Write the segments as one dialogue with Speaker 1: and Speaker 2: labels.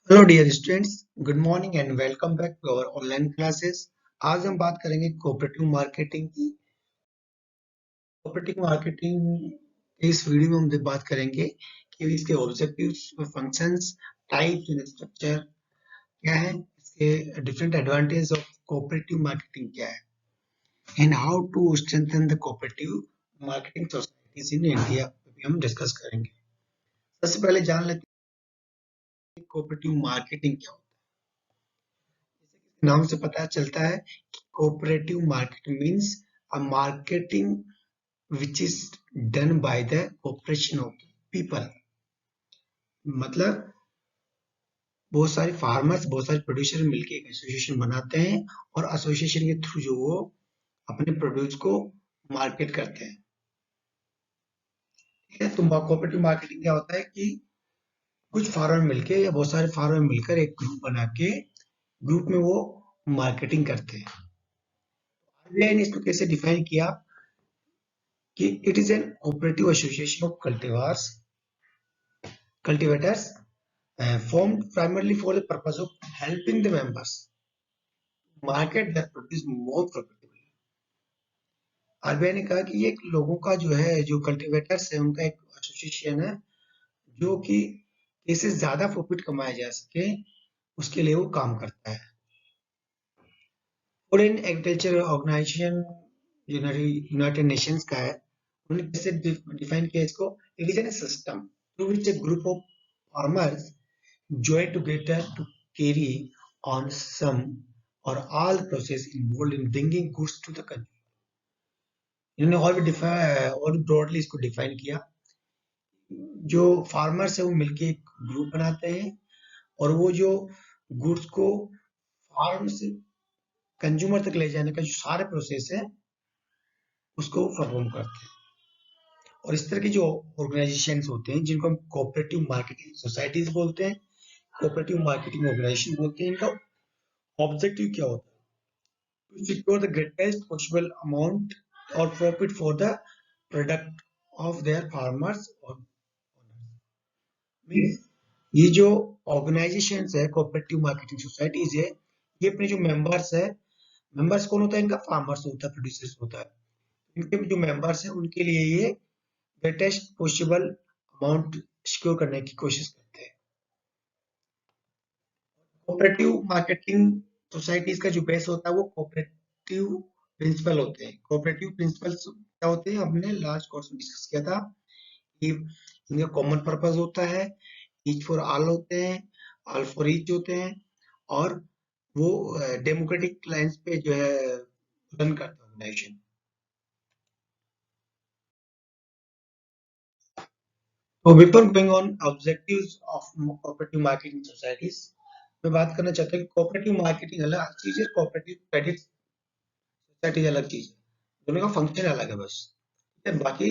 Speaker 1: Hello dear students, good morning and welcome back to our online classes. आज हम बात करेंगे कोऑपरेटिव मार्केटिंग की। कोऑपरेटिव मार्केटिंग इस वीडियो में हम बात करेंगे कि इसके objectives, functions, types and structure क्या है, इसके different advantage of cooperative marketing क्या है and how to strengthen the cooperative marketing societies in India हम डिस्कस करेंगे। सबसे पहले जान लेते हैं कोऑपरेटिव मार्केटिंग क्या होता है। नाम से पता चलता है कि cooperative marketing means a marketing which is done by the cooperation of people। मतलब बहुत सारे फार्मर्स, बहुत सारे प्रोड्यूसर मिलके एक एसोसिएशन बनाते हैं और एसोसिएशन के थ्रू जो वो अपने प्रोड्यूस को मार्केट करते हैं। ठीक है, तो कोऑपरेटिव मार्केटिंग क्या होता है कि कुछ फार्मर मिलके या बहुत सारे फार्मर मिलकर एक ग्रुप बना के ग्रुप में वो मार्केटिंग करते हैं। आरबीआई ने इसको कैसे डिफाइन किया कि it is N cooperative association of cultivators formed primarily for the purpose of helping the members market their produce more profitably। RBI ने कहा कि ये लोगों का जो है, जो कल्टीवेटर्स है, उनका एक एसोसिएशन है जो कि कैसे ज्यादा प्रॉफिट कमाया जा सके उसके लिए वो काम करता है। Food and agriculture organization united nations का है। उन्होंने कैसे डिफाइन किया इसको? It is an system through which a group of farmers join together to carry on some or all process involved in bringing goods to the consumer। इन्होंने और भी broadly इसको डिफाइन किया। जो फार्मर्स है वो मिलके एक ग्रुप बनाते हैं और वो जो गुड्स को फार्म से कंज्यूमर तक ले जाने का जो सारे प्रोसेस है उसको परफॉर्म करते हैं। और इस तरह की जो ऑर्गेनाइजेशन होते हैं जिनको हम कोऑपरेटिव मार्केटिंग सोसाइटीज बोलते हैं, कोऑपरेटिव मार्केटिंग ऑर्गेनाइजेशन बोलते हैं, इनका ऑब्जेक्टिव क्या होता है? To secure the greatest possible amount or profit for the product of their farmers or means ये जो ऑर्गेनाइजेशंस है, कोऑपरेटिव मार्केटिंग सोसाइटीज है, ये अपने जो मेंबर्स है, मेंबर्स कौन होता है? इनका फार्मर्स होता है, प्रोड्यूसर्स होता है। इनके जो मेंबर्स है उनके लिए ये ग्रेटेस्ट पॉसिबल अमाउंट सिक्योर करने की कोशिश करते हैं। कोऑपरेटिव मार्केटिंग सोसाइटीज का जो बेस होता है वो कोऑपरेटिव प्रिंसिपल होते हैं। कोऑपरेटिव प्रिंसिपल्स क्या होते हैं? हमने लास्ट कोर्स में डिस्कस किया था कि इनका कॉमन पर्पस होता है, ईच फॉर ऑल होते हैं, ऑल फॉर ईच होते हैं और वो डेमोक्रेटिक लाइंस पे जो है रन करता है ऑर्गेनाइजेशन। तो before going on objectives of cooperative marketing societies, मैं बात करना चाहता हूँ कि कोऑपरेटिव मार्केटिंग अलग चीज है, कोऑपरेटिव क्रेडिट सोसाइटी अलग चीज है। दोनों का फंक्शन अलग है बस। बाकी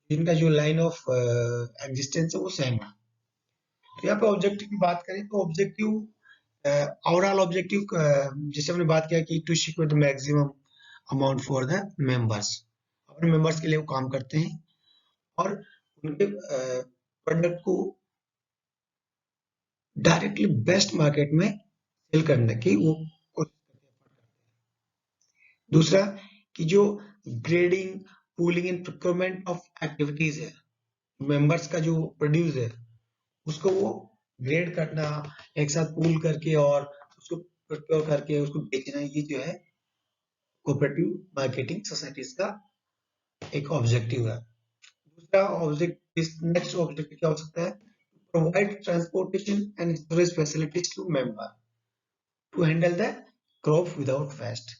Speaker 1: इनका जो लाइन ऑफ एग्जिस्टेंस है वो सेम है। तो यहाँ पे ऑब्जेक्टिव की बात करें तो ऑब्जेक्टिव, ओवरऑल ऑब्जेक्टिव, जैसे हमने बात किया कि to secure the maximum amount for the members, अपने मेंबर्स के लिए वो काम करते हैं और उनके प्रोडक्ट को डायरेक्टली बेस्ट मार्केट में सेल करने की वो कोशिश करते हैं। दूसरा कि जो grading, pooling and procurement of activities है, मेंबर्स का जो प्रोड्यूस है उसको वो ग्रेड करना, एक साथ पूल करके और उसको प्रोक्योर करके उसको बेचना, ये जो है कोऑपरेटिव मार्केटिंग सोसाइटीज का एक ऑब्जेक्टिव है। दूसरा ऑब्जेक्टिव, नेक्स्ट ऑब्जेक्टिव क्या हो सकता है? Provide transportation and storage facilities to member to handle the crop without waste.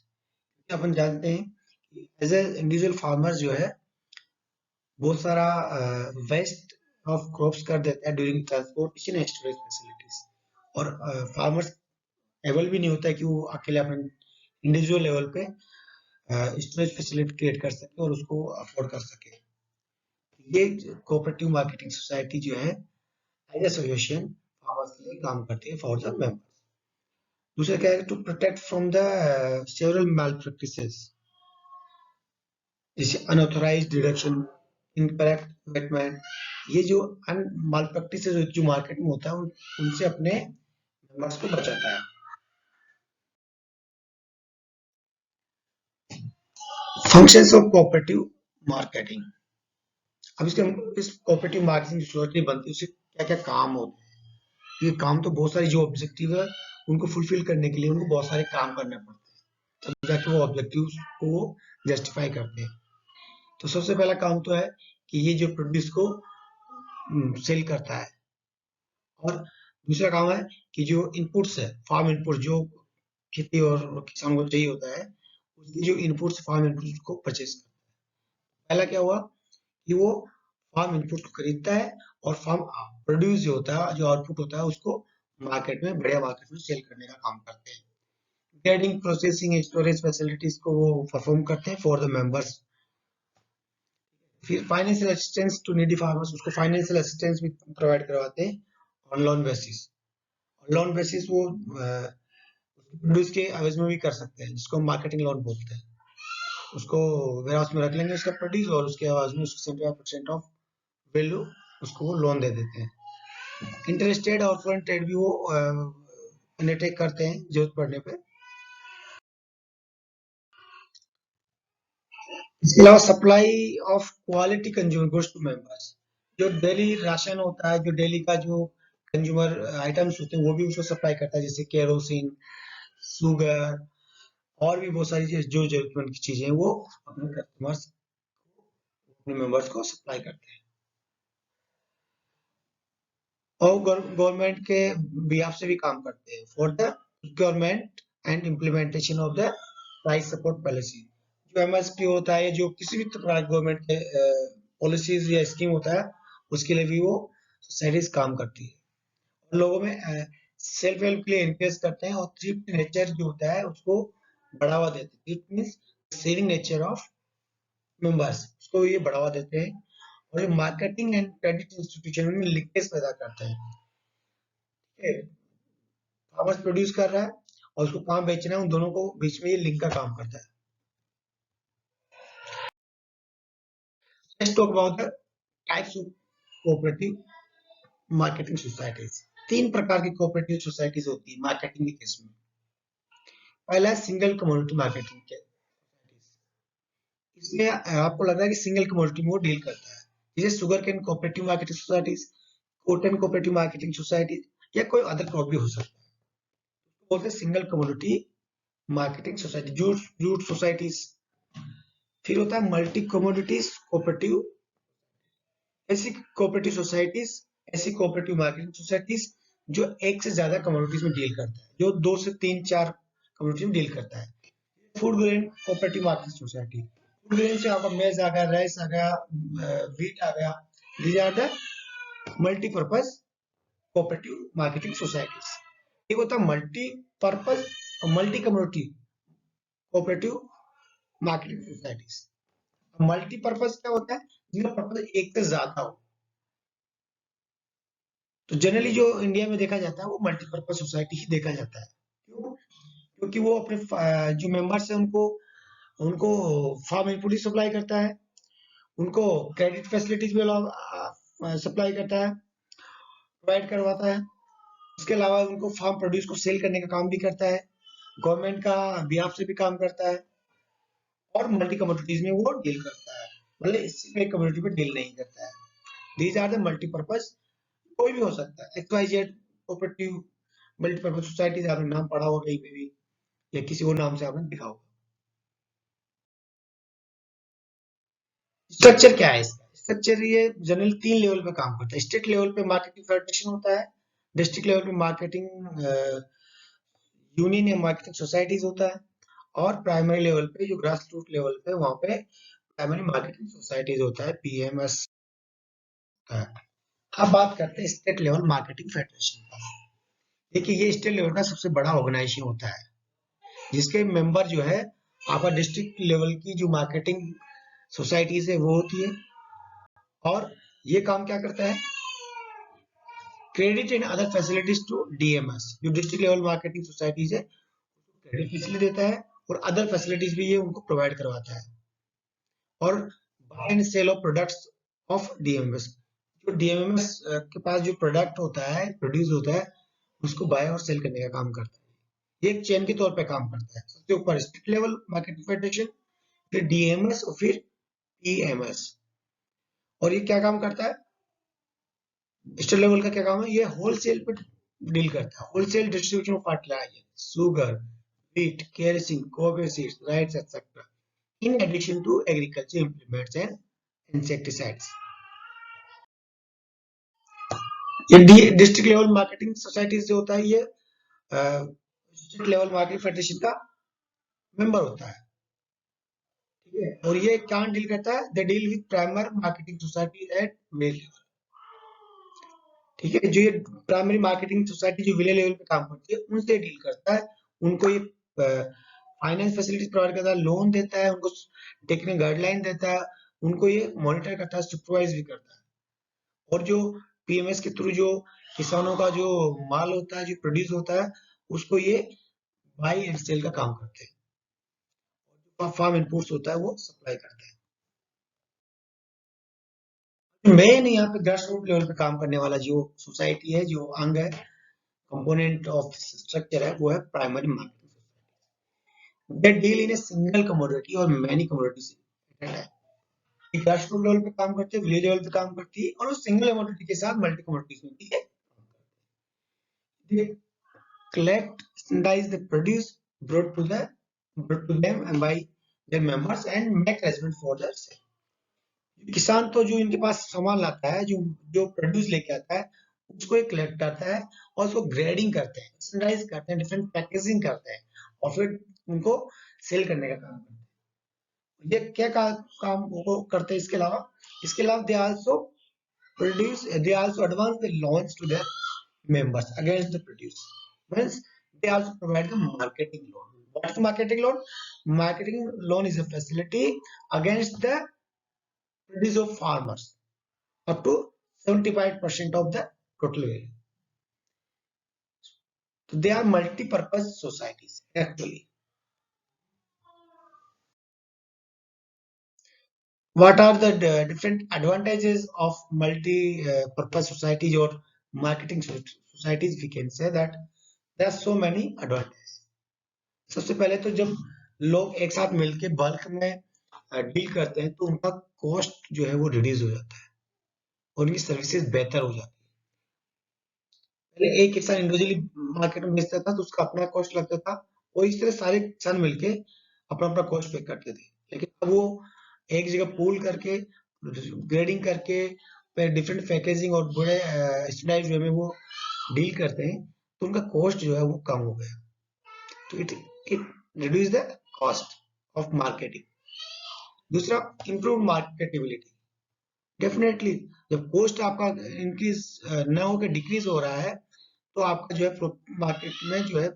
Speaker 1: अपन जानते हैं कि एज ए इंडिविजुअल फार्मर जो है बहुत सारा वेस्ट ऑफ क्रॉप्स कर देता है during transportation and storage facilities. और फार्मर्स एबल भी नहीं होता है कि वो अकेले अपने इंडिविजुअल लेवल पे स्टोरेज फैसिलिटी क्रिएट कर सके और उसको अफोर्ड कर सके। ये कोऑपरेटिव मार्केटिंग सोसाइटी जो है एज एसोसिएशन फार्मर्स के लिए काम करती है फॉर द मेंबर्स। दूसरा क्या है? To protect from the several malpractices, जैसे अनऑथराइज्ड डिडक्शन, इनकरेक्ट वेटमेंट। ये जो माल प्रैक्टिसेस जो मार्केट में होता है उनसे अपने मेंबर्स को बचाता है। Functions of cooperative marketing. अब इस कोऑपरेटिव मार्केटिंग जो सोसाइटी बनती है उससे क्या क्या काम होते हैं। ये काम तो बहुत सारी जो ऑब्जेक्टिव है उनको फुलफिल करने के लिए उनको बहुत सारे काम करने पड़ते हैं, तब जाके वो ऑब्जेक्टिव को जस्टिफाई करते हैं। तो सबसे पहला काम तो है कि ये जो प्रोड्यूस को सेल करता है, और दूसरा काम है कि जो इनपुट्स है फार्म इनपुट जो खेती और किसान को चाहिए होता है, उसकी जो इनपुट्स फार्म इनपुट्स को परचेज करता है। पहला क्या हुआ कि वो फार्म इनपुट को खरीदता है और फार्म प्रोड्यूस जो होता है, जो आउटपुट होता है, उसको मार्केट में, बढ़िया मार्केट में सेल करने का काम करते हैं। ट्रेडिंग, प्रोसेसिंग, स्टोरेज फैसिलिटीज को वो परफॉर्म करते हैं फॉर द मेंबर्स। फिर financial assistance to needy farmers, उसको फाइनेंशियल असिस्टेंस भी प्रोवाइड करवाते हैं on loan basis. Loan basis वो प्रोड्यूस के एवज में भी कर सकते हैं, जिसको मार्केटिंग लोन बोलते हैं। उसको वेयर हाउस में रख लेंगे उसका प्रोड्यूस, और उसके एवज में उसको 75% ऑफ वैल्यू उसको वो लोन दे देते हैं। इंटरेस्टेड और फॉरेन ट्रेड भी वो अंडरटेक करते हैं जरूरत पड़ने पे। इसके अलावा supply of quality consumer goods to members, जो डेली राशन होता है, जो डेली का जो कंज्यूमर आइटम्स होते हैं वो भी उसको सप्लाई करता है, जैसे केरोसिन, शुगर, और भी बहुत सारी चीज जो जरूरतमंद की चीजें वो अपने कस्टमर्स, अपने मेंबर्स को सप्लाई करते हैं। और गवर्नमेंट के बिहाफ से भी काम करते हैं for the government and implementation of the price support policy. जो एमएसपी होता है, जो किसी भी प्रकार गवर्नमेंट के पॉलिसीज या स्कीम होता है, उसके लिए भी वो सोसाइटीज काम करती है। लोगों में सेल्फ हेल्प के लिए इनकरेज करते हैं, और थ्रिफ्ट नेचर जो होता है उसको बढ़ावा देते हैं। Thrift means saving nature of members, उसको ये बढ़ावा देते हैं। और ये मार्केटिंग एंड क्रेडिट इंस्टीट्यूशन में लिंकेज पैदा करते हैं। फार्मर्स प्रोड्यूस कर रहा है और उसको कहाँ बेचना है, उन दोनों को बीच में ये लिंक का काम करता है। Let's talk about the types of cooperative marketing societies. तीन प्रकार की कोऑपरेटिव सोसाइटीज होती है मार्केटिंग के केस में। पहला है सिंगल कम्युनिटी मार्केटिंग के। इसमें आपको लग रहा है कि सिंगल कम्युनिटी में वो डील करता है, जैसे sugar cane cooperative marketing societies, cotton cooperative marketing society, या कोई अदर क्रॉप भी हो सकता है। बोलते हैं single community marketing society, jute jute societies. फिर होता है मल्टी कमोडिटीज कोऑपरेटिव। ऐसी कोऑपरेटिव सोसाइटीज, ऐसी कोऑपरेटिव मार्केटिंग सोसाइटीज जो एक से ज्यादा कमोडिटीज में डील करता है, जो 2 से 3 4 कमोडिटीज में डील करता है। Food grain cooperative marketing society, food grain से आपका मेज आ गया, राइस आ गया, व्हीट आ गया। These are the multipurpose cooperative marketing societies. एक होता है मल्टीपर्पज और multi community cooperative marketing societies. Multipurpose क्या होता है, जिनका पर्पज एक से ज्यादा हो। तो जनरली जो इंडिया में देखा जाता है वो मल्टीपर्पज सोसाइटी ही देखा जाता है। क्यों? क्योंकि वो अपने जो मेंबर्स है उनको उनको फार्म इनपुट ही सप्लाई करता है, उनको क्रेडिट फैसिलिटीज भी सप्लाई करता है, प्रोवाइड करवाता है। इसके अलावा उनको फार्म प्रोड्यूस को सेल करने का काम भी करता है, गवर्नमेंट का बिहाफ से भी काम करता है, और मल्टी कम्युनिटीज में वो डील करता है, मतलब इसमें कम्युनिटी में डील नहीं करता है। These are the multipurpose. कोई भी हो सकता है, XYZ कोऑपरेटिव मल्टीपर्पज सोसाइटीज, आपने नाम पढ़ा होगा कहीं पे भी, या किसी और नाम से आपने देखा होगा। स्ट्रक्चर क्या है इसका? स्ट्रक्चर ये जनरली 3 लेवल पे काम करता है। स्टेट लेवल पे मार्केटिंग फेडरेशन होता है, डिस्ट्रिक्ट लेवल पे मार्केटिंग यूनियन या मार्केटिंग सोसाइटीज होता है, और प्राइमरी लेवल पे जो ग्रास रूट लेवल पे वहां पे प्राइमरी मार्केटिंग सोसाइटीज होता है, PMS होता है। अब बात करते हैं स्टेट लेवल मार्केटिंग फेडरेशन का। देखिए ये स्टेट लेवल का सबसे बड़ा ऑर्गेनाइजेशन होता है, जिसके मेंबर जो है आपका डिस्ट्रिक्ट लेवल की जो मार्केटिंग सोसाइटीज है वो होती है। और ये काम क्या करता है, credit and other facilities to DMS, जो डिस्ट्रिक्ट लेवल मार्केटिंग सोसाइटीज है क्रेडिट फैसिलिटी देता है, और अदर फैसिलिटीज भी ये उनको प्रोवाइड करवाता है। और buy and sale of products of DMS, जो DMS के पास जो प्रोडक्ट होता है, प्रोड्यूस होता है, उसको बाय और सेल करने का काम करता है। ये एक चेन के तौर पे काम करता है। सबसे ऊपर स्टेट लेवल मार्केटिंग फेडरेशन, फिर डीएमएस और फिर पीएमएस। और ये क्या काम करता है? स्टेट लेवल का क्या काम है? ये होलसेल पे डील करता है, wholesale distribution of fertiliser, sugar, wheat, kerosene, coffee seeds, rice, etc. In addition to agriculture implements and insecticides. ये डिस्ट्रिक्ट लेवल मार्केटिंग सोसाइटीज जो होता है, ये डिस्ट्रिक्ट लेवल मार्केटिंग फेडरेशन का मेंबर होता है। ठीक है, और ये क्या डील करता है? They deal with primary marketing society at village level. ठीक है, जो ये प्राइमरी मार्केटिंग सोसाइटी जो विलेज लेवल पे काम करती है, उनसे डील करता है। उनको ये फाइनेंस फैसिलिटीज प्रोवाइड करता है, लोन देता है, उनको टेक्निकल गाइडलाइन देता है, उनको ये मॉनिटर करता है, सुपरवाइज भी करता है। और जो पीएमएस के थ्रू जो किसानों का जो माल होता है, जो प्रोड्यूस होता है, उसको ये बाई एंड सेल का काम करते हैं। और जो फार्म इनपुट्स होता है वो सप्लाई करते हैं। मेन यहाँ पे ग्रास रूट लेवल पे काम करने वाला जो सोसाइटी है, जो अंग है, कंपोनेंट ऑफ स्ट्रक्चर है, वो है primary marketing society. They deal in a single commodity और many commodities at a time. Grass root level पे काम करते हैं, विलेज लेवल पे काम करती है, और वो सिंगल कमोडिटी के साथ मल्टी कमोडिटीज में भी है। They collect, standardize the produce brought to them and by their members and make arrangement for their sale. किसान तो जो इनके पास सामान लाता है, जो जो प्रोड्यूस लेके आता है, उसको एक कलेक्ट करता है और उसको ग्रेडिंग करते हैं, स्टैंडर्डाइज करते हैं, डिफरेंट पैकेजिंग करते हैं, और फिर उनको सेल करने का काम करते हैं। ये क्या काम वो करते हैं? इसके अलावा they also advance the loans to their members against the produce. Means they also provide the marketing loan. What is marketing loan? Marketing loan is a facility against the produce of farmers up to 75% of the total value. So they are multi-purpose societies actually. What are the different advantages of multi-purpose societies or marketing societies? We can say that there are so many advantages. सबसे पहले तो जब लोग एक साथ मिलके bulk में deal करते हैं, तो उनका कॉस्ट जो है वो रिड्यूस हो जाता है और उनकी सर्विसेज बेहतर हो जाती है। पहले एक किसान इंडिविजुअली मार्केट में बेचता था तो उसका अपना कॉस्ट लगता था, और इस तरह सारे किसान मिलके अपना अपना कॉस्ट पे करते थे। लेकिन अब वो एक जगह पूल करके, ग्रेडिंग करके, डिफरेंट पैकेजिंग और बड़े स्टैंडर्डाइज्ड वे में वो डील करते हैं, तो उनका कॉस्ट जो है वो कम हो गया। तो it reduce the cost of marketing. दूसरा, इम्प्रूव मार्केटेबिलिटी। डेफिनेटली जब कॉस्ट आपका इंक्रीज न होकर डिक्रीज हो रहा है, तो आपका जो है मार्केट में जो है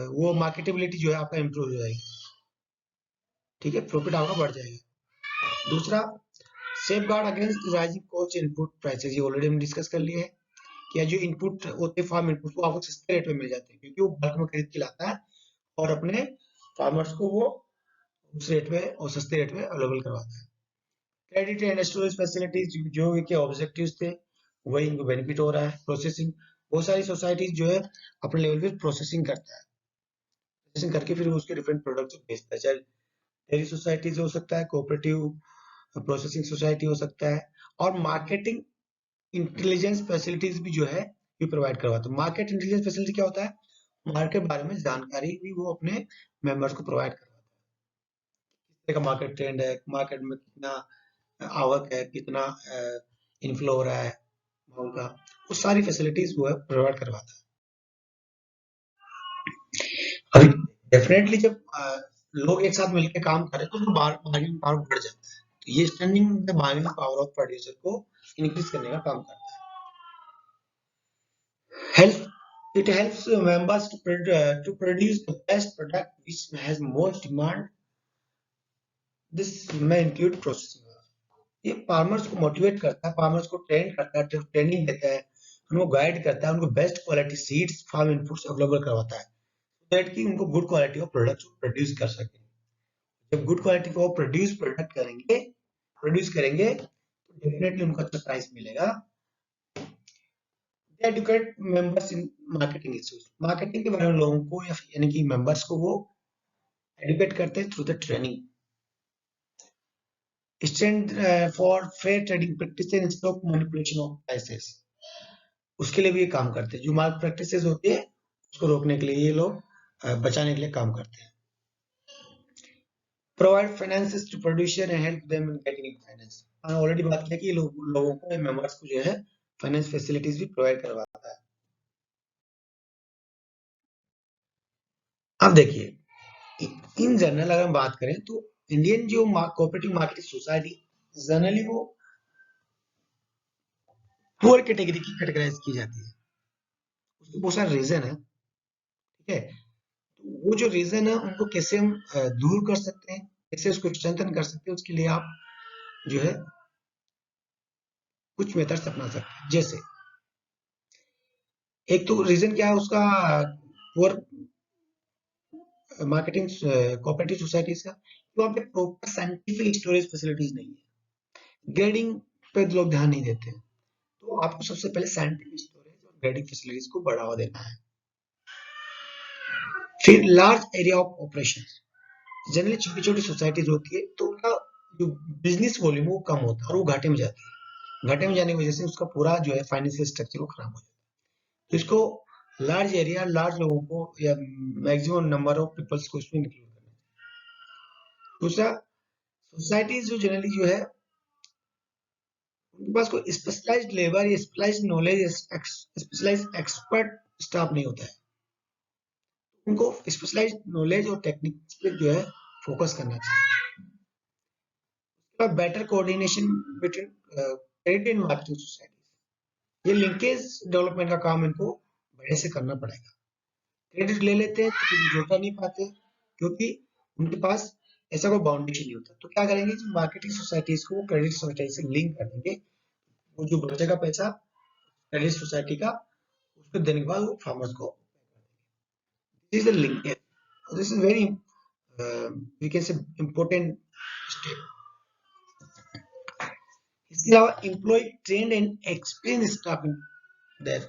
Speaker 1: वो मार्केटेबिलिटी जो है आपका इम्प्रूव हो जाएगी। ठीक है, प्रॉफिट आपका बढ़ जाएगा। दूसरा, safe guard against rising cost input prices. ये ऑलरेडी हम डिस्कस कर लिए हैं कि जो इनपुट होते हैं फार्म इनपुट, वो आपको सस्ते रेट में मिल जाते हैं, क्योंकि वो बल्क में खरीद के लाता है और अपने फार्मर्स को वो उस रेट में और सस्ते रेट में अवेलेबल करवाता है। क्रेडिट एंड स्टोरेज फैसिलिटीज, जो इनके ऑब्जेक्टिव्स थे वही इनको बेनिफिट हो रहा है। प्रोसेसिंग, बहुत सारी सोसाइटीज जो है अपने लेवल पे प्रोसेसिंग करता है, प्रोसेसिंग करके फिर उसके डिफरेंट प्रोडक्ट्स बेचता है। चाहे डेयरी सोसाइटीज हो सकता है, कोऑपरेटिव प्रोसेसिंग सोसाइटी हो सकता है, और मार्केटिंग इंटेलिजेंस फैसिलिटीज भी जो है ये प्रोवाइड करवाता है। मार्केट इंटेलिजेंस फैसिलिटी क्या होता है? मार्केट के बारे में जानकारी भी वो अपने मेंबर्स को प्रोवाइड करवाता है। किस तरह का मार्केट ट्रेंड है, मार्केट में कितना आवक है, कितना इनफ्लो हो रहा है माल का, वो सारी फैसिलिटीज वो है प्रोवाइड करवाता है। अभी डेफिनेटली जब लोग एक साथ मिलकर काम करें तो बार्गेनिंग पावर बढ़ जाता है। तो ये standing the bargaining power of producer को इंक्रीज करने का काम करता है। Help It helps members to produce the best product which has most demand. This may include processing. ये फार्मर्स को मोटिवेट करता है, फार्मर्स को ट्रेन करता है, ट्रेनिंग देता है, उनको गाइड करता है, उनको best quality seeds, farm inputs available करवाता है, दैट कि उनको good quality of products produce कर सके। जब गुड क्वालिटी को प्रोड्यूस करेंगे तो डेफिनेटली उनको अच्छा प्राइस मिलेगा। they educate members in marketing issues. Marketing के बारे में लोगों को यानी कि मेंबर्स को वो एडुकेट करते हैं through the training. Stand for fair trading practice and stock manipulation of prices, उसके लिए भी ये काम करते हैं. जो मार्केट प्रैक्टिसेस होती है उसको रोकने के लिए ये लोग बचाने के लिए काम करते हैं. Provide finances to producer and help them in getting finance. Already बात किया कि लोगों को मेंबर्स को जो है फाइनेंस फैसिलिटीज भी प्रोवाइड करवाता है. अब देखिए इन जनरल अगर हम बात करें तो इंडियन जो कोऑपरेटिव मार्केटिंग सोसाइटी जनरली वो पुअर कैटेगरी की कैटेगराइज की जाती है. उसके बहुत सारे रीजन है. ठीक है, तो वो जो रीजन है उनको कैसे हम दूर कर सकते हैं, कैसे उसको स्ट्रेंथन कर सकते हैं, उसके लिए आप जो है कुछ मेथड्स अपना सकते हैं. जैसे एक तो रीजन क्या है उसका, पुअर मार्केटिंग कोऑपरेटिव सोसाइटीज का, कि वहाँ पे प्रॉपर साइंटिफिक स्टोरेज फैसिलिटीज नहीं है. ग्रेडिंग पे लोग ध्यान नहीं देते हैं. तो आपको सबसे पहले साइंटिफिक स्टोरेज और ग्रेडिंग फैसिलिटीज को बढ़ावा देना है. फिर large area of operation. Generally छोटी छोटी सोसाइटीज होती है तो उनका जो बिजनेस वॉल्यूम वो कम होता है और वो घाटे में जाती है. घाटे में जाने की वजह से उसका पूरा जो है फाइनेंशियल स्ट्रक्चर वो खराब हो जाता है. तो इसको लार्ज एरिया, लार्ज लोगों को या मैक्सिमम नंबर ऑफ पीपल्स को इसमें इंक्लूड करना है. दूसरा, सोसाइटीज जो जनरली जो है उनके पास कोई स्पेशलाइज्ड लेबर या specialised knowledge, specialised expert staff नहीं होता है. उनको स्पेशलाइज्ड नॉलेज और टेक्निक्स पे जो है फोकस करना चाहिए. Better coordination between credit and marketing society, ये लिंकेज डेवलपमेंट का काम इनको बड़े से करना पड़ेगा. क्रेडिट ले लेते हैं तो कुछ जोड़ना नहीं पाते क्योंकि उनके पास ऐसा कोई बाउंडेशन नहीं होता. तो क्या करेंगे, मार्केटिंग सोसाइटीज को क्रेडिट सोसाइटी से लिंक कर देंगे. वो जो बचेगा पैसा क्रेडिट सोसाइटी का, उसको देने के बाद वो फार्मर्स को. This is the linkage. This is very we can say important step. इसके अलावा employ trained and experience staff in there.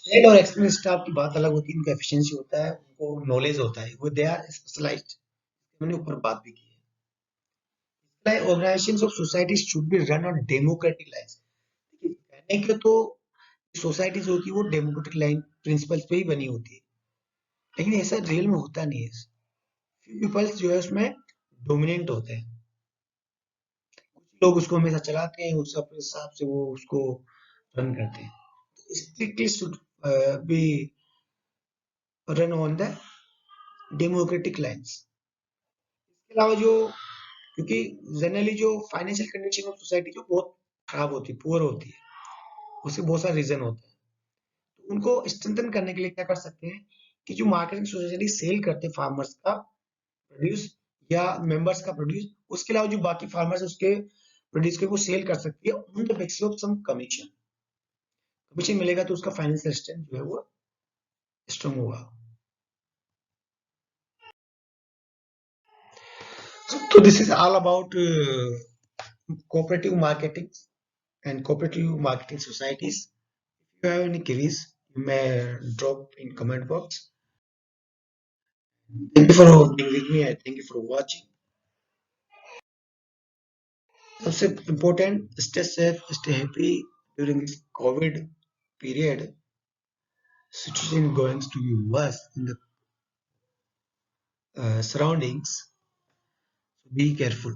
Speaker 1: Trained और एक्सपीरियंस स्टाफ की बात अलग होती है. उनका एफिशिएंसी होता है, उनको नॉलेज होता है, वो दे आर स्पेशलाइज्ड. मैंने ऊपर बात भी की है. Organisations of societies should be run on democratic lines. कहने के तो सोसाइटीज होती है वो डेमोक्रेटिक लाइन प्रिंसिपल्स पे ही बनी होती है, लेकिन ऐसा रियल में होता नहीं है. फ्यू पीपल्स जो है उसमें डोमिनेंट होते हैं. कुछ लोग उसको हमेशा चलाते हैं, उस अपने हिसाब से वो उसको रन करते हैं. Strictly should be run on the democratic lines. इसके अलावा जो, क्योंकि जनरली जो फाइनेंशियल कंडीशन ऑफ सोसाइटी जो बहुत खराब होती है, पुअर होती है, उसके बहुत सारे रीजन होते हैं. तो उनको स्ट्रेंथन करने के लिए क्या कर सकते हैं कि जो मार्केटिंग सोसाइटी सेल करते हैं फार्मर्स का प्रोड्यूस या मेंबर्स का प्रोड्यूस, उसके अलावा जो बाकी फार्मर्स उसके प्रोड्यूस के वो सेल कर सकती है on the basis of some commission. Commission मिलेगा तो उसका फाइनेंशियल स्ट्रेंथ जो है वो स्ट्रांग होगा. तो this is all about cooperative marketing and cooperative marketing societies. If you have any queries, you may drop in comment box. Thank you for being with me. I thank you for watching. सबसे important, stay safe, stay happy during this COVID period. Situation going to be worse in the surroundings. So be careful.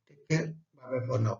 Speaker 1: Take care. Bye bye for now.